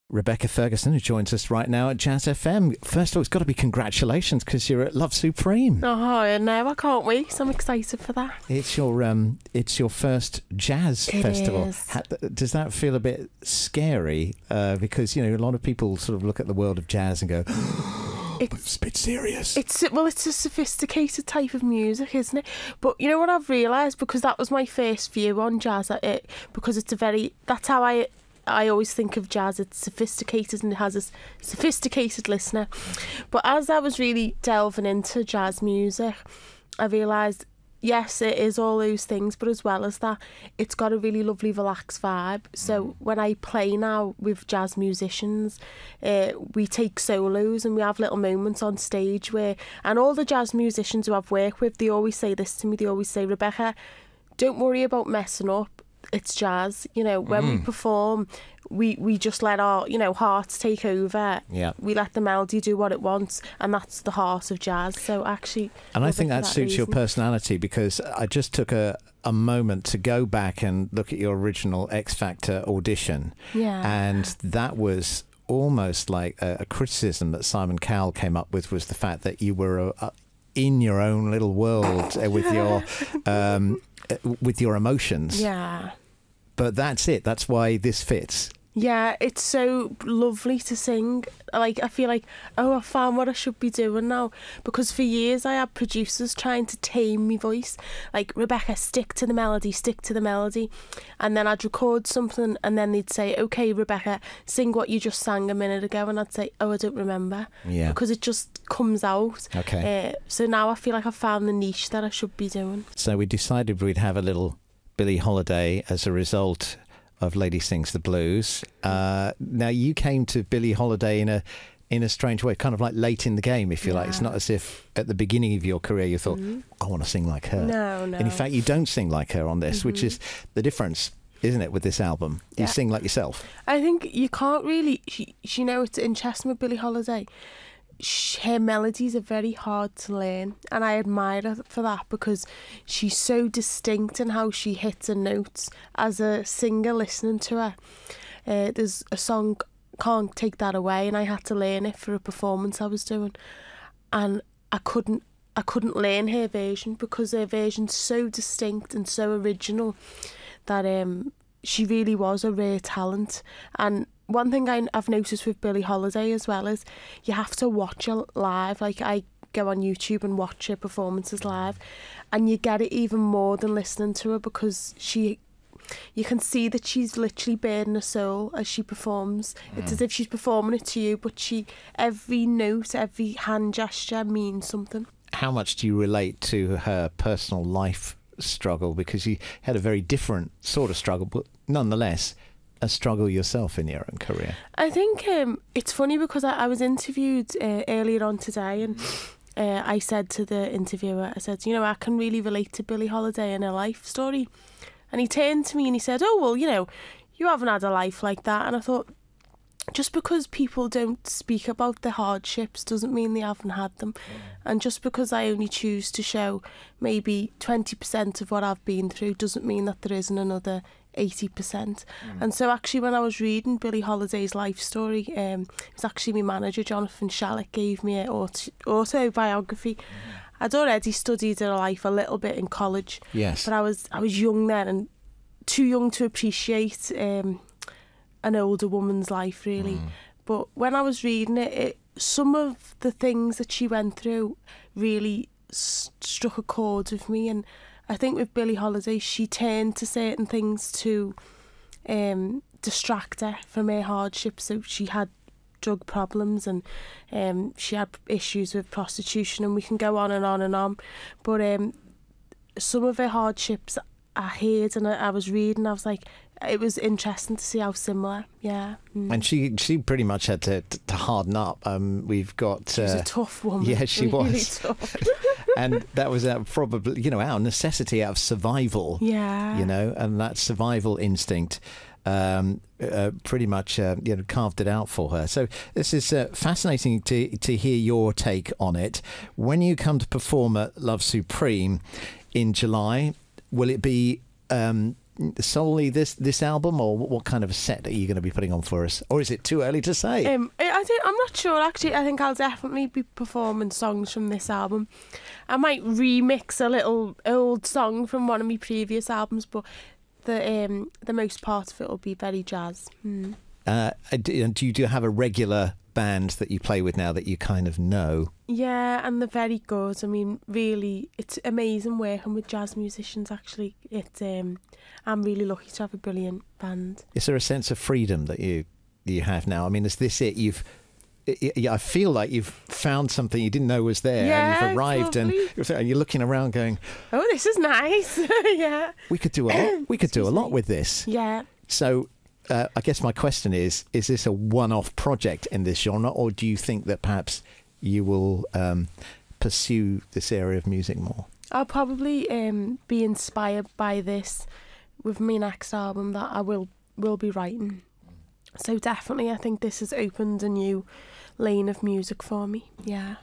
Rebecca Ferguson, who joins us right now at Jazz FM. First of all, it's got to be congratulations because you're at Love Supreme. Oh, no, I can't wait. I'm excited for that. It's your first jazz festival. Is. Does that feel a bit scary? Because, you know, a lot of people sort of look at the world of jazz and go, it's a bit serious. It's a sophisticated type of music, isn't it? But you know what I've realised, because that was my first view on jazz, because that's how I always think of jazz. It's sophisticated and it has a sophisticated listener. But as I was really delving into jazz music, I realised, yes, it is all those things, but as well as that, it's got a really lovely relaxed vibe. So when I play now with jazz musicians, we take solos and we have little moments on stage where, and all the jazz musicians who I've worked with, they always say this to me. They always say, Rebecca, don't worry about messing up. It's jazz, you know. When we perform, we just let our, you know, hearts take over. Yeah. We let the melody do what it wants, and that's the heart of jazz. So actually, and I think that suits your personality, because I just took a moment to go back and look at your original X Factor audition. Yeah. And that was almost like a criticism that Simon Cowell came up with, the fact that you were in your own little world with your emotions. Yeah. But that's it. That's why this fits. Yeah, it's so lovely to sing. Like, I feel like, I found what I should be doing now. Because for years I had producers trying to tame my voice. Like, Rebecca, stick to the melody, stick to the melody. And then I'd record something and then they'd say, OK, Rebecca, sing what you just sang a minute ago. And I'd say, I don't remember. Yeah. Because it just comes out. Okay. So now I feel like I've found the niche that I should be doing. So we decided we'd have a little Billie Holiday as a result of Lady Sings the Blues. Now, you came to Billie Holiday in a strange way, kind of like late in the game, if you like. It's not as if at the beginning of your career you thought, I want to sing like her. No. And in fact, you don't sing like her on this, which is the difference, isn't it, with this album? You sing like yourself. I think you can't really... You know, it's interesting with Billie Holiday. Her melodies are very hard to learn, and I admire her for that, because she's so distinct in how she hits her notes. As a singer listening to her, there's a song, Can't Take That Away, and I had to learn it for a performance I was doing, and I couldn't learn her version, because her version's so distinct and so original that she really was a rare talent. And one thing I've noticed with Billie Holiday as well is you have to watch her live. Like, I go on YouTube and watch her performances live, and you get it even more than listening to her, because you can see that she's literally baring her soul as she performs. It's as if she's performing it to you, but every note, every hand gesture means something. How much do you relate to her personal life struggle? Because you had a very different sort of struggle, but nonetheless a struggle yourself in your own career. I think it's funny, because I was interviewed earlier on today, and I said to the interviewer, I said, you know, I can really relate to Billie Holiday and her life story. And he turned to me and he said, oh, well, you know, you haven't had a life like that. And I thought, just because people don't speak about their hardships doesn't mean they haven't had them. And just because I only choose to show maybe 20% of what I've been through doesn't mean that there isn't another 80%. And so actually, when I was reading Billie Holiday's life story, it was actually my manager, Jonathan Shallick, gave me an autobiography. I'd already studied her life a little bit in college. Yes. But I was young then, and too young to appreciate an older woman's life, really. But when I was reading it, some of the things that she went through really struck a chord with me. And I think with Billie Holiday, she turned to certain things to distract her from her hardships. So she had drug problems, and she had issues with prostitution, and we can go on and on and on. But some of her hardships I heard, and I was reading, I was like, it was interesting to see how similar. And she pretty much had to harden up. We've got she was a tough woman. Yeah, she really was tough. And that was probably, you know, our necessity out of survival. Yeah. You know, and that survival instinct pretty much you know, carved it out for her. So this is fascinating to hear your take on it. When you come to perform at Love Supreme in July, will it be solely this album, or what kind of a set are you going to be putting on for us? Or is it too early to say? I'm not sure actually. I think I'll definitely be performing songs from this album. I might remix a little old song from one of my previous albums, but the most part of it will be very jazz. Do you have a regular band that you play with now that you kind of know? Yeah, and they're very good. I mean, really, it's amazing working with jazz musicians. Actually, I'm really lucky to have a brilliant band. Is there a sense of freedom that you have now? I mean, is this it? I feel like you've found something you didn't know was there, yeah, and you've arrived, and you're looking around, going, "Oh, this is nice." Yeah, we could do a lot. We could do a lot with this. Yeah. So. I guess my question is this a one-off project in this genre, or do you think that perhaps you will pursue this area of music more? I'll probably be inspired by this with my next album that I will be writing. So definitely I think this has opened a new lane of music for me. Yeah.